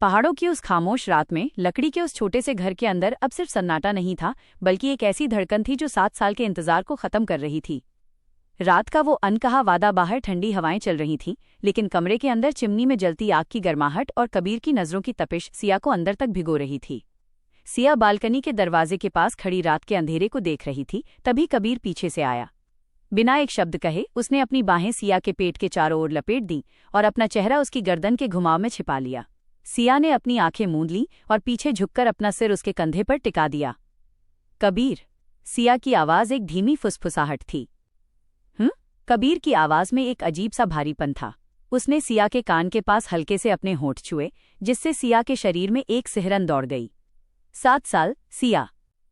पहाड़ों की उस खामोश रात में लकड़ी के उस छोटे से घर के अंदर अब सिर्फ सन्नाटा नहीं था, बल्कि एक ऐसी धड़कन थी जो 7 साल के इंतजार को खत्म कर रही थी। रात का वो अनकहा वादा, बाहर ठंडी हवाएं चल रही थीं, लेकिन कमरे के अंदर चिमनी में जलती आग की गर्माहट और कबीर की नजरों की तपिश सिया को अंदर तक भिगो रही थी। सिया बालकनी के दरवाजे के पास खड़ी रात के अंधेरे को देख रही थी, तभी कबीर पीछे से आया। बिना एक शब्द कहे उसने अपनी बाहें सिया के पेट के चारों ओर लपेट दी और अपना चेहरा उसकी गर्दन के घुमाव में छिपा लिया। सिया ने अपनी आंखें मूंद लीं और पीछे झुककर अपना सिर उसके कंधे पर टिका दिया। कबीर। सिया की आवाज एक धीमी फुसफुसाहट थी। कबीर की आवाज में एक अजीब सा भारीपन था। उसने सिया के कान के पास हल्के से अपने होंठ छुए, जिससे सिया के शरीर में एक सिहरन दौड़ गई। 7 साल, सिया।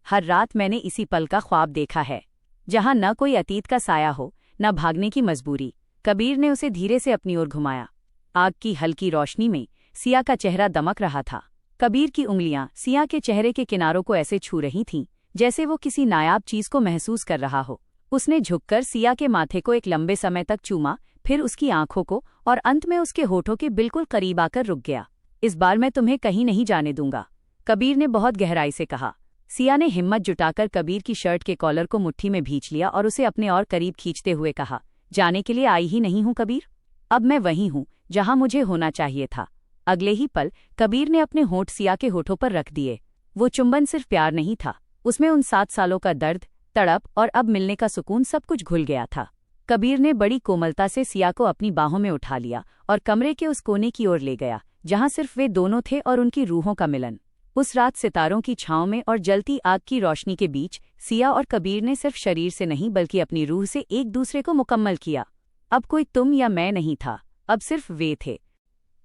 हर रात मैंने इसी पल का ख्वाब देखा है, जहां न कोई अतीत का साया हो, न भागने की मजबूरी। कबीर ने उसे धीरे से अपनी ओर घुमाया। आग की हल्की रोशनी में सिया का चेहरा दमक रहा था। कबीर की उंगलियां सिया के चेहरे के किनारों को ऐसे छू रही थीं, जैसे वो किसी नायाब चीज को महसूस कर रहा हो। उसने झुककर सिया के माथे को एक लंबे समय तक चूमा, फिर उसकी आंखों को, और अंत में उसके होठों के बिल्कुल करीब आकर रुक गया। इस बार मैं तुम्हें कहीं नहीं जाने दूंगा, कबीर ने बहुत गहराई से कहा। सिया ने हिम्मत जुटाकर कबीर की शर्ट के कॉलर को मुट्ठी में भींच लिया और उसे अपने और करीब खींचते हुए कहा, जाने के लिए आई ही नहीं हूं कबीर, अब मैं वहीं हूं जहां मुझे होना चाहिए था। अगले ही पल कबीर ने अपने होंठ सिया के होठों पर रख दिए। वो चुंबन सिर्फ प्यार नहीं था, उसमें उन 7 सालों का दर्द, तड़प और अब मिलने का सुकून सब कुछ घुल गया था। कबीर ने बड़ी कोमलता से सिया को अपनी बाहों में उठा लिया और कमरे के उस कोने की ओर ले गया, जहां सिर्फ वे दोनों थे और उनकी रूहों का मिलन। उस रात सितारों की छांव में और जलती आग की रोशनी के बीच सिया और कबीर ने सिर्फ शरीर से नहीं बल्कि अपनी रूह से एक दूसरे को मुकम्मल किया। अब कोई तुम या मैं नहीं था, अब सिर्फ वे थे।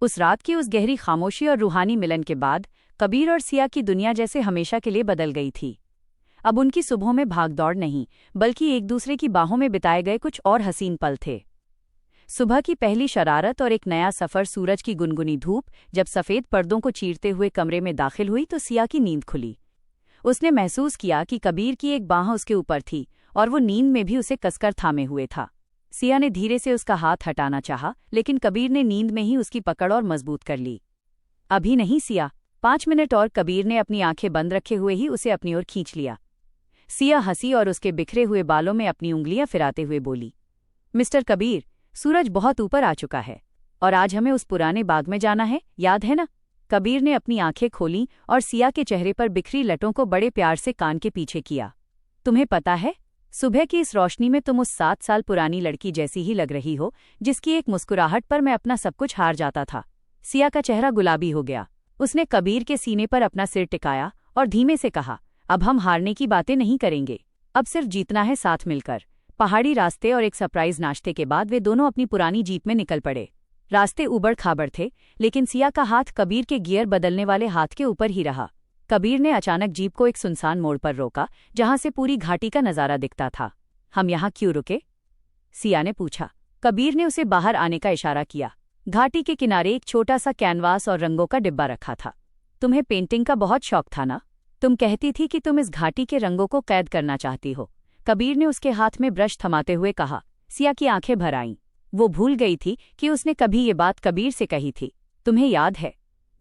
उस रात की उस गहरी खामोशी और रूहानी मिलन के बाद कबीर और सिया की दुनिया जैसे हमेशा के लिए बदल गई थी। अब उनकी सुबहों में भागदौड़ नहीं, बल्कि एक दूसरे की बाहों में बिताए गए कुछ और हसीन पल थे। सुबह की पहली शरारत और एक नया सफर। सूरज की गुनगुनी धूप जब सफेद पर्दों को चीरते हुए कमरे में दाखिल हुई तो सिया की नींद खुली। उसने महसूस किया कि कबीर की एक बाह उसके ऊपर थी और वो नींद में भी उसे कसकर थामे हुए था। सिया ने धीरे से उसका हाथ हटाना चाहा, लेकिन कबीर ने नींद में ही उसकी पकड़ और मजबूत कर ली। अभी नहीं सिया, 5 मिनट और। कबीर ने अपनी आंखें बंद रखे हुए ही उसे अपनी ओर खींच लिया। सिया हंसी और उसके बिखरे हुए बालों में अपनी उंगलियां फिराते हुए बोली, मिस्टर कबीर, सूरज बहुत ऊपर आ चुका है और आज हमें उस पुराने बाग में जाना है, याद है ना? कबीर ने अपनी आंखें खोलीं और सिया के चेहरे पर बिखरी लटों को बड़े प्यार से कान के पीछे किया। तुम्हें पता है, सुबह की इस रोशनी में तुम उस 7 साल पुरानी लड़की जैसी ही लग रही हो, जिसकी एक मुस्कुराहट पर मैं अपना सब कुछ हार जाता था। सिया का चेहरा गुलाबी हो गया। उसने कबीर के सीने पर अपना सिर टिकाया और धीमे से कहा, अब हम हारने की बातें नहीं करेंगे, अब सिर्फ जीतना है साथ मिलकर। पहाड़ी रास्ते और एक सरप्राइज नाश्ते के बाद वे दोनों अपनी पुरानी जीप में निकल पड़े। रास्ते उबड़ खाबड़ थे, लेकिन सिया का हाथ कबीर के गियर बदलने वाले हाथ के ऊपर ही रहा। कबीर ने अचानक जीप को एक सुनसान मोड़ पर रोका, जहां से पूरी घाटी का नजारा दिखता था। हम यहाँ क्यों रुके? सिया ने पूछा। कबीर ने उसे बाहर आने का इशारा किया। घाटी के किनारे एक छोटा सा कैनवास और रंगों का डिब्बा रखा था। तुम्हें पेंटिंग का बहुत शौक था ना? तुम कहती थी कि तुम इस घाटी के रंगों को कैद करना चाहती हो। कबीर ने उसके हाथ में ब्रश थमाते हुए कहा। सिया की आंखें भर आईं। वो भूल गई थी कि उसने कभी ये बात कबीर से कही थी। तुम्हें याद है?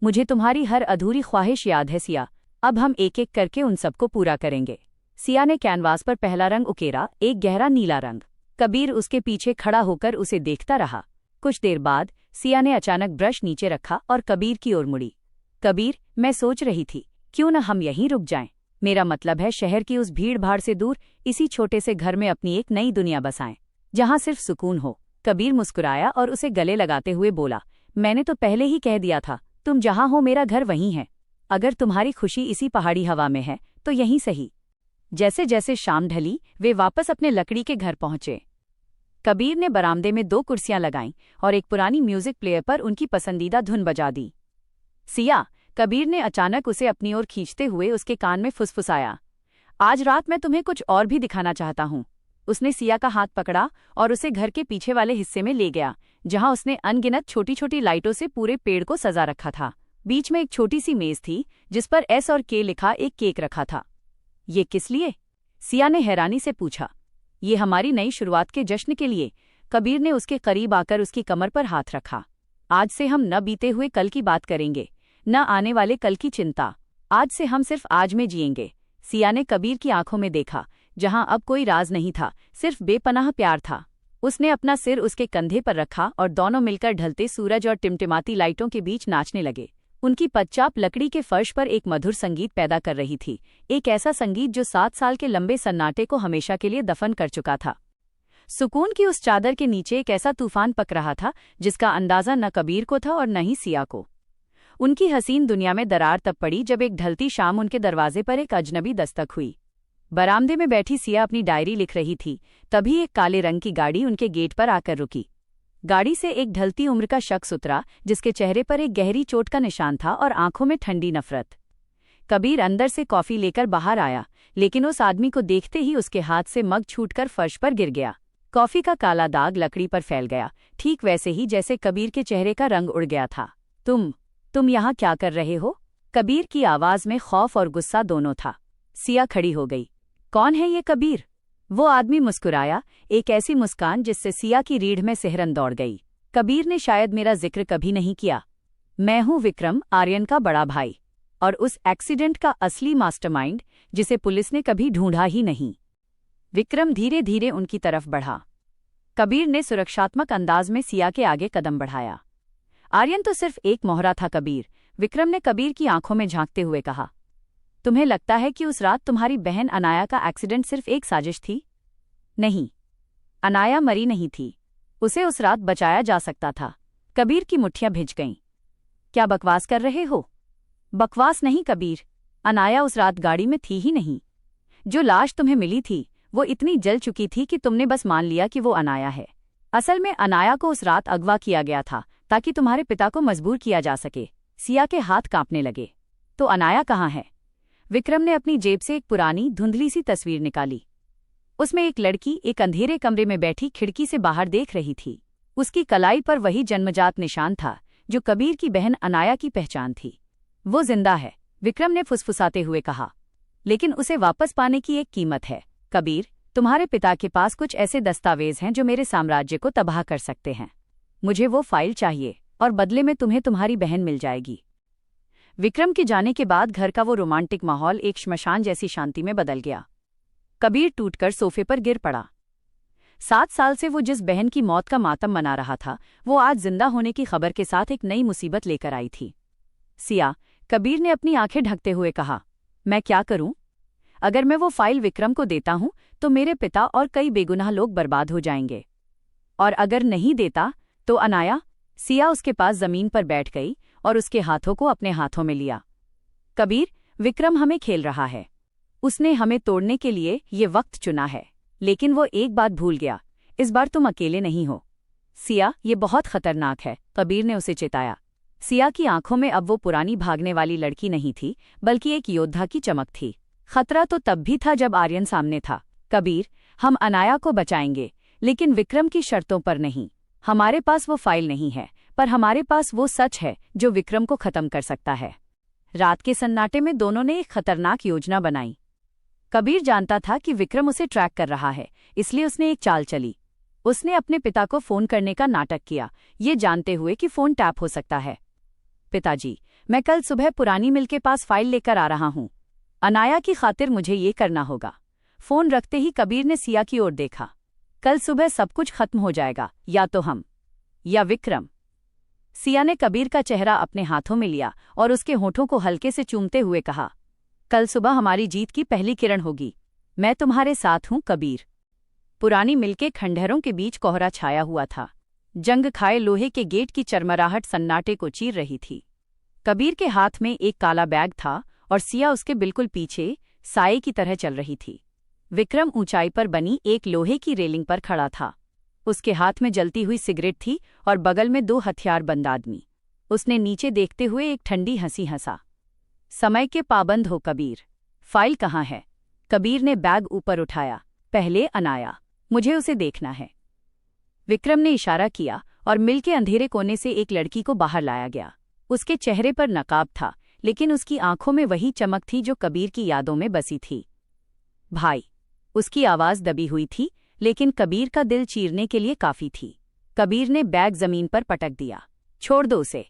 मुझे तुम्हारी हर अधूरी ख्वाहिश याद है सिया। अब हम एक एक करके उन सबको पूरा करेंगे। सिया ने कैनवास पर पहला रंग उकेरा, एक गहरा नीला रंग। कबीर उसके पीछे खड़ा होकर उसे देखता रहा। कुछ देर बाद सिया ने अचानक ब्रश नीचे रखा और कबीर की ओर मुड़ी। कबीर, मैं सोच रही थी, क्यों न हम यहीं रुक जाएं? मेरा मतलब है शहर की उस भीड़ भाड़ से दूर, इसी छोटे से घर में अपनी एक नई दुनिया बसाएं, जहां सिर्फ सुकून हो। कबीर मुस्कुराया और उसे गले लगाते हुए बोला, मैंने तो पहले ही कह दिया था, तुम जहां हो मेरा घर वहीं है। अगर तुम्हारी खुशी इसी पहाड़ी हवा में है तो यहीं सही। जैसे जैसे शाम ढली वे वापस अपने लकड़ी के घर पहुंचे। कबीर ने बरामदे में 2 कुर्सियां लगाईं और एक पुरानी म्यूजिक प्लेयर पर उनकी पसंदीदा धुन बजा दी। सिया, कबीर ने अचानक उसे अपनी ओर खींचते हुए उसके कान में फुसफुसाया, आज रात मैं तुम्हें कुछ और भी दिखाना चाहता हूँ। उसने सिया का हाथ पकड़ा और उसे घर के पीछे वाले हिस्से में ले गया, जहां उसने अनगिनत छोटी छोटी लाइटों से पूरे पेड़ को सजा रखा था। बीच में एक छोटी सी मेज थी, जिस पर एस और के लिखा एक केक रखा था। ये किस लिए? सिया ने हैरानी से पूछा। ये हमारी नई शुरुआत के जश्न के लिए। कबीर ने उसके करीब आकर उसकी कमर पर हाथ रखा। आज से हम न बीते हुए कल की बात करेंगे, न आने वाले कल की चिंता। आज से हम सिर्फ आज में जिएंगे। सिया ने कबीर की आंखों में देखा, जहां अब कोई राज नहीं था, सिर्फ बेपनाह प्यार था। उसने अपना सिर उसके कंधे पर रखा और दोनों मिलकर ढलते सूरज और टिमटिमाती लाइटों के बीच नाचने लगे। उनकी पदचाप लकड़ी के फर्श पर एक मधुर संगीत पैदा कर रही थी, एक ऐसा संगीत जो 7 साल के लंबे सन्नाटे को हमेशा के लिए दफन कर चुका था। सुकून की उस चादर के नीचे एक ऐसा तूफान पक रहा था जिसका अंदाजा न कबीर को था और न ही सिया को। उनकी हसीन दुनिया में दरार तब पड़ी जब एक ढलती शाम उनके दरवाजे पर एक अजनबी दस्तक हुई। बरामदे में बैठी सिया अपनी डायरी लिख रही थी, तभी एक काले रंग की गाड़ी उनके गेट पर आकर रुकी। गाड़ी से एक ढलती उम्र का शख्स उतरा, जिसके चेहरे पर एक गहरी चोट का निशान था और आंखों में ठंडी नफरत। कबीर अंदर से कॉफी लेकर बाहर आया, लेकिन उस आदमी को देखते ही उसके हाथ से मग छूटकर फर्श पर गिर गया। कॉफी का काला दाग लकड़ी पर फैल गया, ठीक वैसे ही जैसे कबीर के चेहरे का रंग उड़ गया था। तुम यहाँ क्या कर रहे हो? कबीर की आवाज में खौफ और गुस्सा दोनों था। सिया खड़ी हो गई। कौन है ये कबीर? वो आदमी मुस्कुराया, एक ऐसी मुस्कान जिससे सिया की रीढ़ में सिहरन दौड़ गई। कबीर ने शायद मेरा जिक्र कभी नहीं किया। मैं हूँ विक्रम, आर्यन का बड़ा भाई, और उस एक्सीडेंट का असली मास्टरमाइंड जिसे पुलिस ने कभी ढूंढा ही नहीं। विक्रम धीरे धीरे उनकी तरफ बढ़ा। कबीर ने सुरक्षात्मक अंदाज में सिया के आगे कदम बढ़ाया। आर्यन तो सिर्फ एक मोहरा था कबीर, विक्रम ने कबीर की आंखों में झांकते हुए कहा। तुम्हें लगता है कि उस रात तुम्हारी बहन अनाया का एक्सीडेंट सिर्फ एक साजिश थी? नहीं, अनाया मरी नहीं थी, उसे उस रात बचाया जा सकता था। कबीर की मुट्ठियां भिज गईं। क्या बकवास कर रहे हो? बकवास नहीं कबीर, अनाया उस रात गाड़ी में थी ही नहीं। जो लाश तुम्हें मिली थी वो इतनी जल चुकी थी कि तुमने बस मान लिया कि वो अनाया है। असल में अनाया को उस रात अगवा किया गया था ताकि तुम्हारे पिता को मजबूर किया जा सके। सिया के हाथ कांपने लगे। तो अनाया कहाँ है? विक्रम ने अपनी जेब से एक पुरानी धुंधली सी तस्वीर निकाली। उसमें एक लड़की एक अंधेरे कमरे में बैठी खिड़की से बाहर देख रही थी। उसकी कलाई पर वही जन्मजात निशान था जो कबीर की बहन अनाया की पहचान थी। वो जिंदा है, विक्रम ने फुसफुसाते हुए कहा, लेकिन उसे वापस पाने की एक कीमत है। कबीर, तुम्हारे पिता के पास कुछ ऐसे दस्तावेज हैं जो मेरे साम्राज्य को तबाह कर सकते हैं। मुझे वो फाइल चाहिए और बदले में तुम्हें तुम्हारी बहन मिल जाएगी। विक्रम के जाने के बाद घर का वो रोमांटिक माहौल एक श्मशान जैसी शांति में बदल गया। कबीर टूटकर सोफे पर गिर पड़ा। 7 साल से वो जिस बहन की मौत का मातम मना रहा था, वो आज जिंदा होने की खबर के साथ एक नई मुसीबत लेकर आई थी। सिया, कबीर ने अपनी आंखें ढकते हुए कहा, मैं क्या करूं? अगर मैं वो फाइल विक्रम को देता हूं तो मेरे पिता और कई बेगुनाह लोग बर्बाद हो जाएंगे। और अगर नहीं देता तो अनाया? सिया उसके पास जमीन पर बैठ गई और उसके हाथों को अपने हाथों में लिया। कबीर, विक्रम हमें खेल रहा है। उसने हमें तोड़ने के लिए ये वक्त चुना है, लेकिन वो एक बात भूल गया, इस बार तुम अकेले नहीं हो। सिया, ये बहुत खतरनाक है, कबीर ने उसे चेताया। सिया की आंखों में अब वो पुरानी भागने वाली लड़की नहीं थी, बल्कि एक योद्धा की चमक थी। खतरा तो तब भी था जब आर्यन सामने था। कबीर, हम अनाया को बचाएंगे, लेकिन विक्रम की शर्तों पर नहीं। हमारे पास वो फाइल नहीं है, पर हमारे पास वो सच है जो विक्रम को खत्म कर सकता है। रात के सन्नाटे में दोनों ने एक खतरनाक योजना बनाई। कबीर जानता था कि विक्रम उसे ट्रैक कर रहा है, इसलिए उसने एक चाल चली। उसने अपने पिता को फोन करने का नाटक किया, ये जानते हुए कि फोन टैप हो सकता है। पिताजी, मैं कल सुबह पुरानी मिल के पास फाइल लेकर आ रहा हूँ। अनाया की खातिर मुझे ये करना होगा। फोन रखते ही कबीर ने सिया की ओर देखा। कल सुबह सब कुछ खत्म हो जाएगा, या तो हम या विक्रम। सिया ने कबीर का चेहरा अपने हाथों में लिया और उसके होठों को हल्के से चूमते हुए कहा, कल सुबह हमारी जीत की पहली किरण होगी। मैं तुम्हारे साथ हूं कबीर। पुरानी मिल के खंडहरों के बीच कोहरा छाया हुआ था। जंग खाए लोहे के गेट की चरमराहट सन्नाटे को चीर रही थी। कबीर के हाथ में एक काला बैग था और सिया उसके बिल्कुल पीछे साये की तरह चल रही थी। विक्रम ऊंचाई पर बनी एक लोहे की रेलिंग पर खड़ा था। उसके हाथ में जलती हुई सिगरेट थी और बगल में 2 हथियारबंद आदमी। उसने नीचे देखते हुए एक ठंडी हंसी हंसा। समय के पाबंद हो कबीर, फाइल कहाँ है? कबीर ने बैग ऊपर उठाया। पहले अनाया, मुझे उसे देखना है। विक्रम ने इशारा किया और मिल के अंधेरे कोने से एक लड़की को बाहर लाया गया। उसके चेहरे पर नकाब था, लेकिन उसकी आंखों में वही चमक थी जो कबीर की यादों में बसी थी। भाई, उसकी आवाज दबी हुई थी, लेकिन कबीर का दिल चीरने के लिए काफी थी। कबीर ने बैग जमीन पर पटक दिया। छोड़ दो उसे।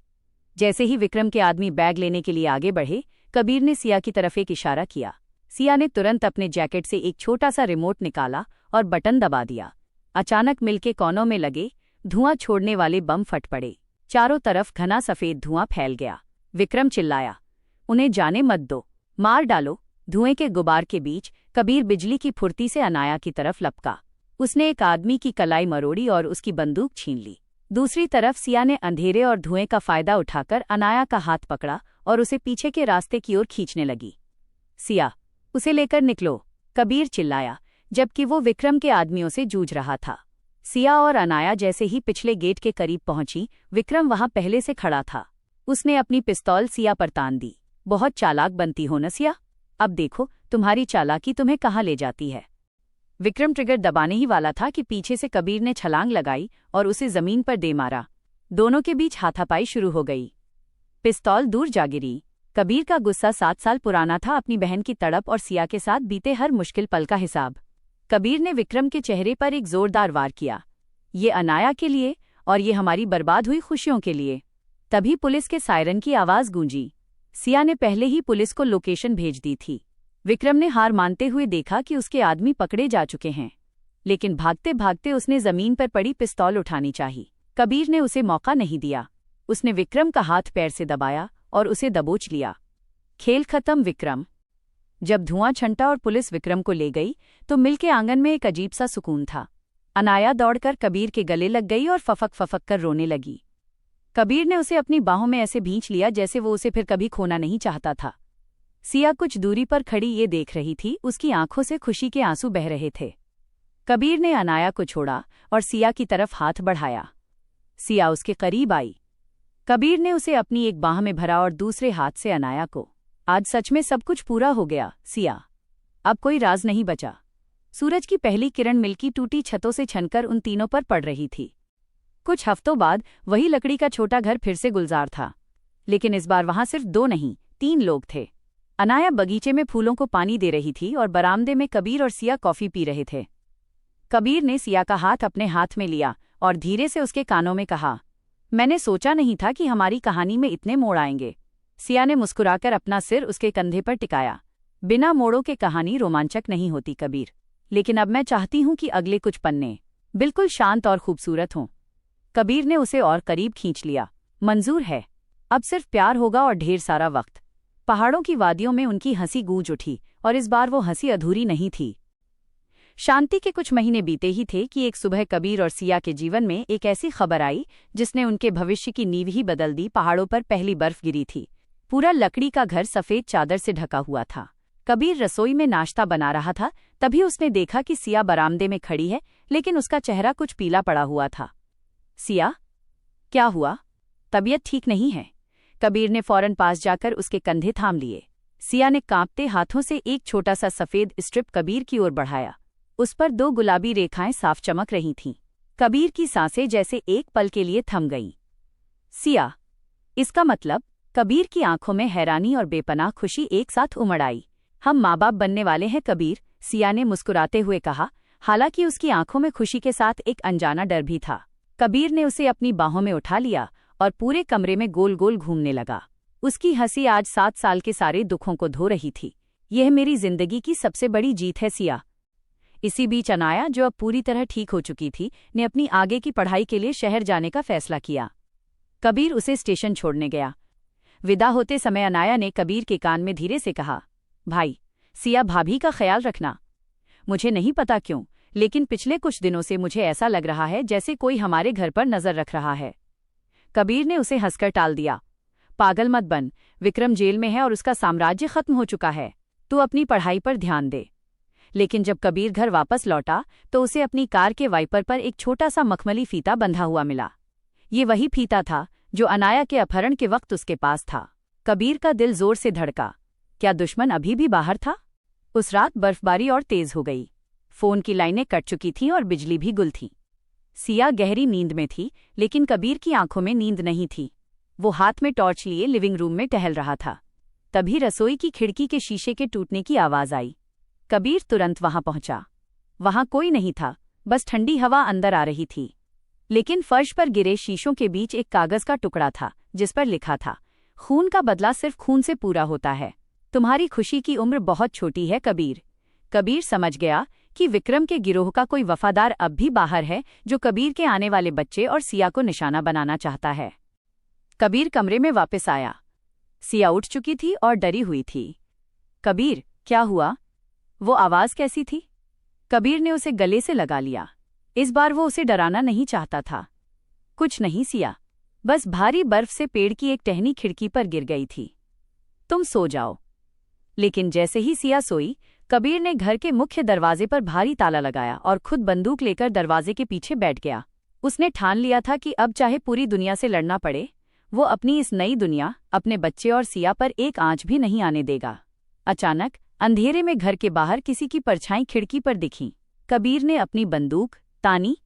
जैसे ही विक्रम के आदमी बैग लेने के लिए आगे बढ़े, कबीर ने सिया की तरफ एक इशारा किया। सिया ने तुरंत अपने जैकेट से एक छोटा सा रिमोट निकाला और बटन दबा दिया। अचानक मिल के कोनों में लगे धुआं छोड़ने वाले बम फट पड़े। चारों तरफ घना सफेद धुआं फैल गया। विक्रम चिल्लाया, उन्हें जाने मत दो, मार डालो। धुएं के गुबार के बीच कबीर बिजली की फुर्ती से अनाया की तरफ लपका। उसने एक आदमी की कलाई मरोड़ी और उसकी बंदूक छीन ली। दूसरी तरफ सिया ने अंधेरे और धुएं का फायदा उठाकर अनाया का हाथ पकड़ा और उसे पीछे के रास्ते की ओर खींचने लगी। सिया, उसे लेकर निकलो, कबीर चिल्लाया, जबकि वो विक्रम के आदमियों से जूझ रहा था। सिया और अनाया जैसे ही पिछले गेट के करीब पहुंची, विक्रम वहां पहले से खड़ा था। उसने अपनी पिस्तौल सिया पर तान दी। बहुत चालाक बनती हो न सिया, अब देखो तुम्हारी चालाकी तुम्हें कहाँ ले जाती है। विक्रम ट्रिगर दबाने ही वाला था कि पीछे से कबीर ने छलांग लगाई और उसे जमीन पर दे मारा। दोनों के बीच हाथापाई शुरू हो गई। पिस्तौल दूर जा गिरी। कबीर का गुस्सा 7 साल पुराना था, अपनी बहन की तड़प और सिया के साथ बीते हर मुश्किल पल का हिसाब। कबीर ने विक्रम के चेहरे पर एक जोरदार वार किया। ये अनाया के लिए और ये हमारी बर्बाद हुई खुशियों के लिए। तभी पुलिस के सायरन की आवाज गूंजी। सिया ने पहले ही पुलिस को लोकेशन भेज दी थी। विक्रम ने हार मानते हुए देखा कि उसके आदमी पकड़े जा चुके हैं, लेकिन भागते भागते उसने जमीन पर पड़ी पिस्तौल उठानी चाही। कबीर ने उसे मौका नहीं दिया। उसने विक्रम का हाथ पैर से दबाया और उसे दबोच लिया। खेल खत्म विक्रम। जब धुआं छंटा और पुलिस विक्रम को ले गई तो मिलके आंगन में एक अजीब सा सुकून था। अनाया दौड़कर कबीर के गले लग गई और फफक फफक कर रोने लगी। कबीर ने उसे अपनी बाहों में ऐसे भींच लिया जैसे वो उसे फिर कभी खोना नहीं चाहता था। सिया कुछ दूरी पर खड़ी ये देख रही थी, उसकी आंखों से खुशी के आंसू बह रहे थे। कबीर ने अनाया को छोड़ा और सिया की तरफ हाथ बढ़ाया। सिया उसके करीब आई। कबीर ने उसे अपनी एक बाह में भरा और दूसरे हाथ से अनाया को। आज सच में सब कुछ पूरा हो गया सिया, अब कोई राज नहीं बचा। सूरज की पहली किरण मिल्की टूटी छतों से छनकर उन तीनों पर पड़ रही थी। कुछ हफ्तों बाद वही लकड़ी का छोटा घर फिर से गुलजार था, लेकिन इस बार वहां सिर्फ 2 नहीं 3 लोग थे। अनाया बगीचे में फूलों को पानी दे रही थी और बरामदे में कबीर और सिया कॉफी पी रहे थे। कबीर ने सिया का हाथ अपने हाथ में लिया और धीरे से उसके कानों में कहा, मैंने सोचा नहीं था कि हमारी कहानी में इतने मोड़ आएंगे। सिया ने मुस्कुराकर अपना सिर उसके कंधे पर टिकाया। बिना मोड़ों के कहानी रोमांचक नहीं होती कबीर, लेकिन अब मैं चाहती हूं कि अगले कुछ पन्ने बिल्कुल शांत और खूबसूरत हों। कबीर ने उसे और करीब खींच लिया। मंजूर है, अब सिर्फ प्यार होगा और ढेर सारा वक्त। पहाड़ों की वादियों में उनकी हंसी गूंज उठी और इस बार वो हंसी अधूरी नहीं थी। शांति के कुछ महीने बीते ही थे कि एक सुबह कबीर और सिया के जीवन में एक ऐसी खबर आई जिसने उनके भविष्य की नींव ही बदल दी। पहाड़ों पर पहली बर्फ गिरी थी। पूरा लकड़ी का घर सफेद चादर से ढका हुआ था। कबीर रसोई में नाश्ता बना रहा था, तभी उसने देखा कि सिया बरामदे में खड़ी है, लेकिन उसका चेहरा कुछ पीला पड़ा हुआ था। सिया, क्या हुआ? तबीयत ठीक नहीं है? कबीर ने फौरन पास जाकर उसके कंधे थाम लिए। सिया ने कांपते हाथों से एक छोटा सा सफेद स्ट्रिप कबीर की ओर बढ़ाया। उस पर 2 गुलाबी रेखाएं साफ चमक रही थीं। कबीर की सांसें जैसे एक पल के लिए थम गईं। सिया, इसका मतलब? कबीर की आंखों में हैरानी और बेपनाह खुशी एक साथ उमड़ आई। हम माँ बाप बनने वाले हैं कबीर, सिया ने मुस्कुराते हुए कहा, हालांकि उसकी आंखों में खुशी के साथ एक अनजाना डर भी था। कबीर ने उसे अपनी बाहों में उठा लिया और पूरे कमरे में गोल गोल घूमने लगा। उसकी हंसी आज 7 साल के सारे दुखों को धो रही थी। यह मेरी जिंदगी की सबसे बड़ी जीत है सिया। इसी बीच अनाया, जो अब पूरी तरह ठीक हो चुकी थी, ने अपनी आगे की पढ़ाई के लिए शहर जाने का फैसला किया। कबीर उसे स्टेशन छोड़ने गया। विदा होते समय अनाया ने कबीर के कान में धीरे से कहा, भाई, सिया भाभी का ख्याल रखना। मुझे नहीं पता क्यों, लेकिन पिछले कुछ दिनों से मुझे ऐसा लग रहा है जैसे कोई हमारे घर पर नजर रख रहा है। कबीर ने उसे हंसकर टाल दिया। पागल मत बन, विक्रम जेल में है और उसका साम्राज्य खत्म हो चुका है। तू अपनी पढ़ाई पर ध्यान दे। लेकिन जब कबीर घर वापस लौटा तो उसे अपनी कार के वाइपर पर एक छोटा सा मखमली फीता बंधा हुआ मिला। ये वही फीता था जो अनाया के अपहरण के वक्त उसके पास था। कबीर का दिल जोर से धड़का। क्या दुश्मन अभी भी बाहर था? उस रात बर्फबारी और तेज हो गई। फोन की लाइनें कट चुकी थीं और बिजली भी गुल थी। सिया गहरी नींद में थी, लेकिन कबीर की आंखों में नींद नहीं थी। वो हाथ में टॉर्च लिए लिविंग रूम में टहल रहा था। तभी रसोई की खिड़की के शीशे के टूटने की आवाज आई। कबीर तुरंत वहां पहुंचा। वहां कोई नहीं था, बस ठंडी हवा अंदर आ रही थी। लेकिन फर्श पर गिरे शीशों के बीच एक कागज का टुकड़ा था, जिस पर लिखा था, खून का बदला सिर्फ खून से पूरा होता है। तुम्हारी खुशी की उम्र बहुत छोटी है कबीर। कबीर समझ गया कि विक्रम के गिरोह का कोई वफादार अब भी बाहर है जो कबीर के आने वाले बच्चे और सिया को निशाना बनाना चाहता है। कबीर कमरे में वापस आया। सिया उठ चुकी थी और डरी हुई थी। कबीर, क्या हुआ? वो आवाज कैसी थी? कबीर ने उसे गले से लगा लिया। इस बार वो उसे डराना नहीं चाहता था। कुछ नहीं सिया, बस भारी बर्फ से पेड़ की एक टहनी खिड़की पर गिर गई थी। तुम सो जाओ। लेकिन जैसे ही सिया सोई, कबीर ने घर के मुख्य दरवाजे पर भारी ताला लगाया और खुद बंदूक लेकर दरवाजे के पीछे बैठ गया। उसने ठान लिया था कि अब चाहे पूरी दुनिया से लड़ना पड़े, वो अपनी इस नई दुनिया, अपने बच्चे और सिया पर एक आंच भी नहीं आने देगा। अचानक अंधेरे में घर के बाहर किसी की परछाई खिड़की पर दिखी। कबीर ने अपनी बंदूक तानी,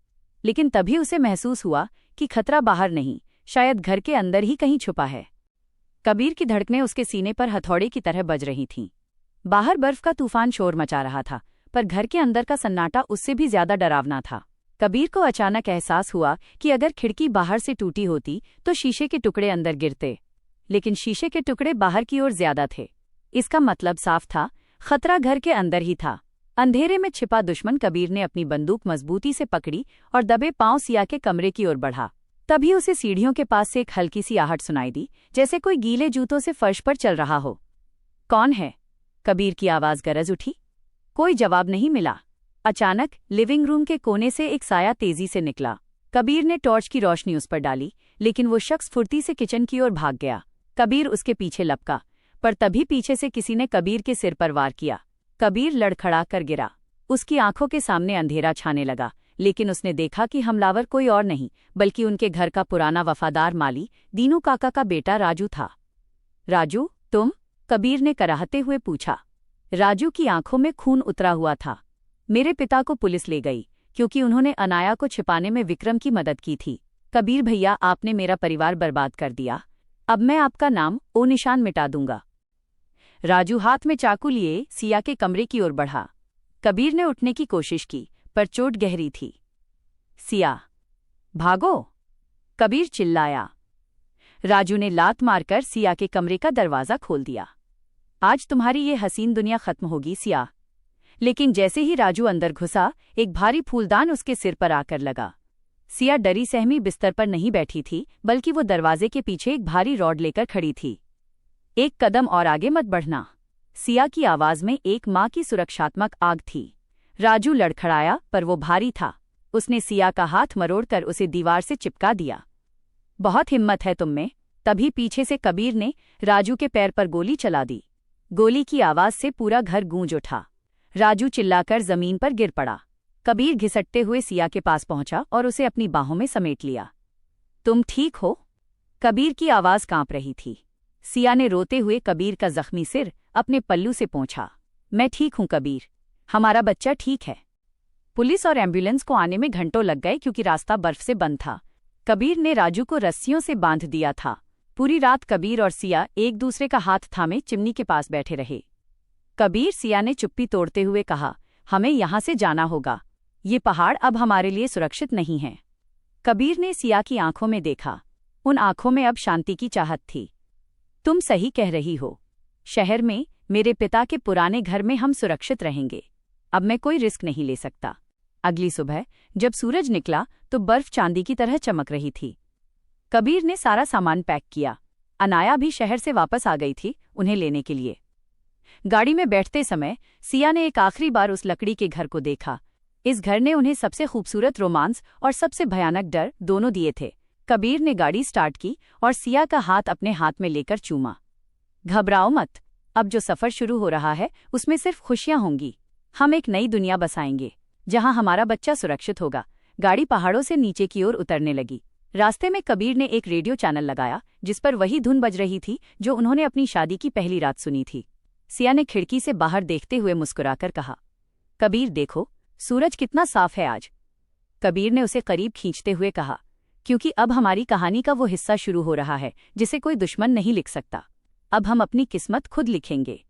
लेकिन तभी उसे महसूस हुआ कि खतरा बाहर नहीं, शायद घर के अंदर ही कहीं छुपा है। कबीर की धड़कनें उसके सीने पर हथौड़े की तरह बज रही थीं। बाहर बर्फ का तूफान शोर मचा रहा था, पर घर के अंदर का सन्नाटा उससे भी ज्यादा डरावना था। कबीर को अचानक एहसास हुआ कि अगर खिड़की बाहर से टूटी होती तो शीशे के टुकड़े अंदर गिरते, लेकिन शीशे के टुकड़े बाहर की ओर ज्यादा थे। इसका मतलब साफ था, खतरा घर के अंदर ही था। अंधेरे में छिपा दुश्मन। कबीर ने अपनी बंदूक मजबूती से पकड़ी और दबे पांव सिया के कमरे की ओर बढ़ा। तभी उसे सीढ़ियों के पास से एक हल्की सी आहट सुनाई दी, जैसे कोई गीले जूतों से फर्श पर चल रहा हो। कौन है? कबीर की आवाज गरज उठी। कोई जवाब नहीं मिला। अचानक लिविंग रूम के कोने से एक साया तेजी से निकला। कबीर ने टॉर्च की रोशनी उस पर डाली, लेकिन वो शख्स फुर्ती से किचन की ओर भाग गया। कबीर उसके पीछे लपका, पर तभी पीछे से किसी ने कबीर के सिर पर वार किया। कबीर लड़खड़ा कर गिरा। उसकी आंखों के सामने अंधेरा छाने लगा, लेकिन उसने देखा कि हमलावर कोई और नहीं, बल्कि उनके घर का पुराना वफादार माली दीनू काका का बेटा राजू था। राजू, तुम? कबीर ने कराहते हुए पूछा। राजू की आंखों में खून उतरा हुआ था। मेरे पिता को पुलिस ले गई, क्योंकि उन्होंने अनाया को छिपाने में विक्रम की मदद की थी। कबीर भैया, आपने मेरा परिवार बर्बाद कर दिया। अब मैं आपका नाम ओ निशान मिटा दूंगा। राजू हाथ में चाकू लिए सिया के कमरे की ओर बढ़ा। कबीर ने उठने की कोशिश की, पर चोट गहरी थी। सिया, भागो! कबीर चिल्लाया। राजू ने लात मारकर सिया के कमरे का दरवाजा खोल दिया। आज तुम्हारी ये हसीन दुनिया खत्म होगी सिया। लेकिन जैसे ही राजू अंदर घुसा, एक भारी फूलदान उसके सिर पर आकर लगा। सिया डरी सहमी बिस्तर पर नहीं बैठी थी, बल्कि वो दरवाजे के पीछे एक भारी रॉड लेकर खड़ी थी। एक कदम और आगे मत बढ़ना। सिया की आवाज में एक माँ की सुरक्षात्मक आग थी। राजू लड़खड़ाया, पर वो भारी था। उसने सिया का हाथ मरोड़कर उसे दीवार से चिपका दिया। बहुत हिम्मत है तुम में। तभी पीछे से कबीर ने राजू के पैर पर गोली चला दी। गोली की आवाज से पूरा घर गूंज उठा। राजू चिल्लाकर जमीन पर गिर पड़ा। कबीर घिसटते हुए सिया के पास पहुंचा और उसे अपनी बाहों में समेट लिया। तुम ठीक हो? कबीर की आवाज कांप रही थी। सिया ने रोते हुए कबीर का जख्मी सिर अपने पल्लू से पोंछा। मैं ठीक हूं कबीर, हमारा बच्चा ठीक है। पुलिस और एम्बुलेंस को आने में घंटों लग गए, क्योंकि रास्ता बर्फ से बंद था। कबीर ने राजू को रस्सियों से बांध दिया था। पूरी रात कबीर और सिया एक दूसरे का हाथ थामे चिमनी के पास बैठे रहे। कबीर, सिया ने चुप्पी तोड़ते हुए कहा, हमें यहां से जाना होगा। ये पहाड़ अब हमारे लिए सुरक्षित नहीं है। कबीर ने सिया की आंखों में देखा। उन आंखों में अब शांति की चाहत थी। तुम सही कह रही हो। शहर में, मेरे पिता के पुराने घर में हम सुरक्षित रहेंगे। अब मैं कोई रिस्क नहीं ले सकता। अगली सुबह जब सूरज निकला तो बर्फ चांदी की तरह चमक रही थी। कबीर ने सारा सामान पैक किया। अनाया भी शहर से वापस आ गई थी उन्हें लेने के लिए। गाड़ी में बैठते समय सिया ने एक आखिरी बार उस लकड़ी के घर को देखा। इस घर ने उन्हें सबसे खूबसूरत रोमांस और सबसे भयानक डर दोनों दिए थे। कबीर ने गाड़ी स्टार्ट की और सिया का हाथ अपने हाथ में लेकर चूमा। घबराओ मत, अब जो सफर शुरू हो रहा है उसमें सिर्फ खुशियां होंगी। हम एक नई दुनिया बसाएंगे, जहां हमारा बच्चा सुरक्षित होगा। गाड़ी पहाड़ों से नीचे की ओर उतरने लगी। रास्ते में कबीर ने एक रेडियो चैनल लगाया, जिस पर वही धुन बज रही थी जो उन्होंने अपनी शादी की पहली रात सुनी थी। सिया ने खिड़की से बाहर देखते हुए मुस्कुराकर कहा, कबीर देखो, सूरज कितना साफ है आज। कबीर ने उसे करीब खींचते हुए कहा, क्योंकि अब हमारी कहानी का वो हिस्सा शुरू हो रहा है जिसे कोई दुश्मन नहीं लिख सकता। अब हम अपनी किस्मत खुद लिखेंगे।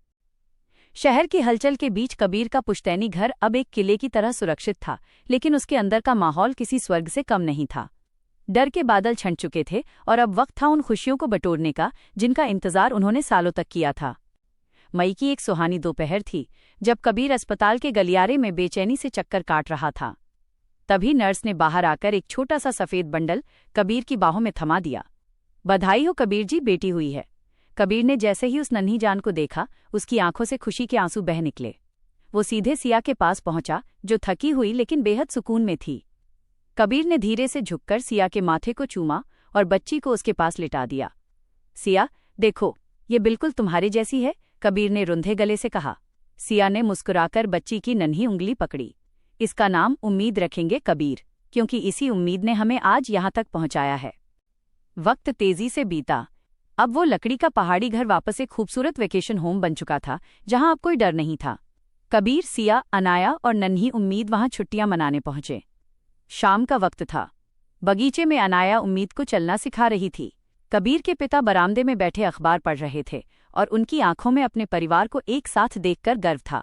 शहर की हलचल के बीच कबीर का पुश्तैनी घर अब एक किले की तरह सुरक्षित था, लेकिन उसके अंदर का माहौल किसी स्वर्ग से कम नहीं था। डर के बादल छंट चुके थे और अब वक्त था उन खुशियों को बटोरने का जिनका इंतजार उन्होंने सालों तक किया था। मई की एक सुहानी दोपहर थी, जब कबीर अस्पताल के गलियारे में बेचैनी से चक्कर काट रहा था। तभी नर्स ने बाहर आकर एक छोटा सा सफ़ेद बंडल कबीर की बाहों में थमा दिया। बधाई हो कबीर जी, बेटी हुई है। कबीर ने जैसे ही उस नन्ही जान को देखा, उसकी आंखों से खुशी के आंसू बह निकले। वो सीधे सिया के पास पहुंचा, जो थकी हुई लेकिन बेहद सुकून में थी। कबीर ने धीरे से झुककर सिया के माथे को चूमा और बच्ची को उसके पास लिटा दिया। सिया, देखो, ये बिल्कुल तुम्हारे जैसी है, कबीर ने रुंधे गले से कहा। सिया ने मुस्कुराकर बच्ची की नन्ही उंगली पकड़ी। इसका नाम उम्मीद रखेंगे कबीर, क्योंकि इसी उम्मीद ने हमें आज यहाँ तक पहुँचाया है। वक्त तेजी से बीता। अब वो लकड़ी का पहाड़ी घर वापस एक खूबसूरत वेकेशन होम बन चुका था, जहाँ अब कोई डर नहीं था। कबीर, सिया, अनाया और नन्ही उम्मीद वहाँ छुट्टियां मनाने पहुंचे। शाम का वक्त था। बगीचे में अनाया उम्मीद को चलना सिखा रही थी। कबीर के पिता बरामदे में बैठे अखबार पढ़ रहे थे और उनकी आंखों में अपने परिवार को एक साथ देखकर गर्व था।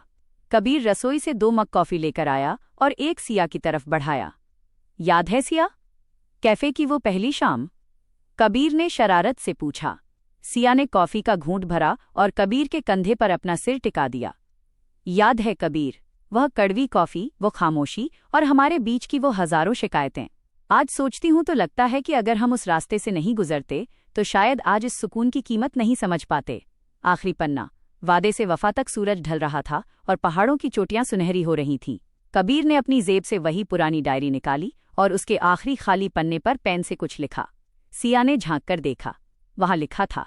कबीर रसोई से 2 मग कॉफी लेकर आया और एक सिया की तरफ बढ़ाया। याद है सिया, कैफे की वो पहली शाम? कबीर ने शरारत से पूछा। सिया ने कॉफी का घूंट भरा और कबीर के कंधे पर अपना सिर टिका दिया। याद है कबीर, वह कड़वी कॉफी, वो खामोशी और हमारे बीच की वो हजारों शिकायतें। आज सोचती हूं तो लगता है कि अगर हम उस रास्ते से नहीं गुजरते तो शायद आज इस सुकून की कीमत नहीं समझ पाते। आखिरी पन्ना। वादे से वफा तक सूरज ढल रहा था और पहाड़ों की चोटियां सुनहरी हो रही थीं। कबीर ने अपनी जेब से वही पुरानी डायरी निकाली और उसके आखिरी खाली पन्ने पर पेन से कुछ लिखा। सिया ने झांक कर देखा। वहां लिखा था,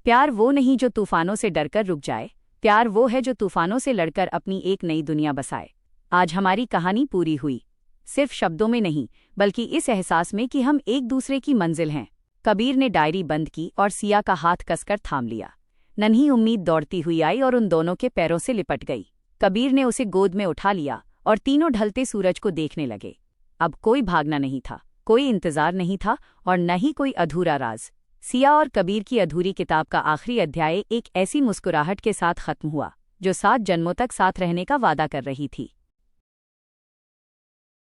प्यार वो नहीं जो तूफानों से डरकर रुक जाए, प्यार वो है जो तूफानों से लड़कर अपनी एक नई दुनिया बसाए। आज हमारी कहानी पूरी हुई, सिर्फ शब्दों में नहीं बल्कि इस एहसास में कि हम एक दूसरे की मंजिल हैं। कबीर ने डायरी बंद की और सिया का हाथ कसकर थाम लिया। नन्ही उम्मीद दौड़ती हुई आई और उन दोनों के पैरों से लिपट गई। कबीर ने उसे गोद में उठा लिया और तीनों ढलते सूरज को देखने लगे। अब कोई भागना नहीं था, कोई इंतजार नहीं था और न ही कोई अधूरा राज। सिया और कबीर की अधूरी किताब का आखिरी अध्याय एक ऐसी मुस्कुराहट के साथ खत्म हुआ जो 7 जन्मों तक साथ रहने का वादा कर रही थी।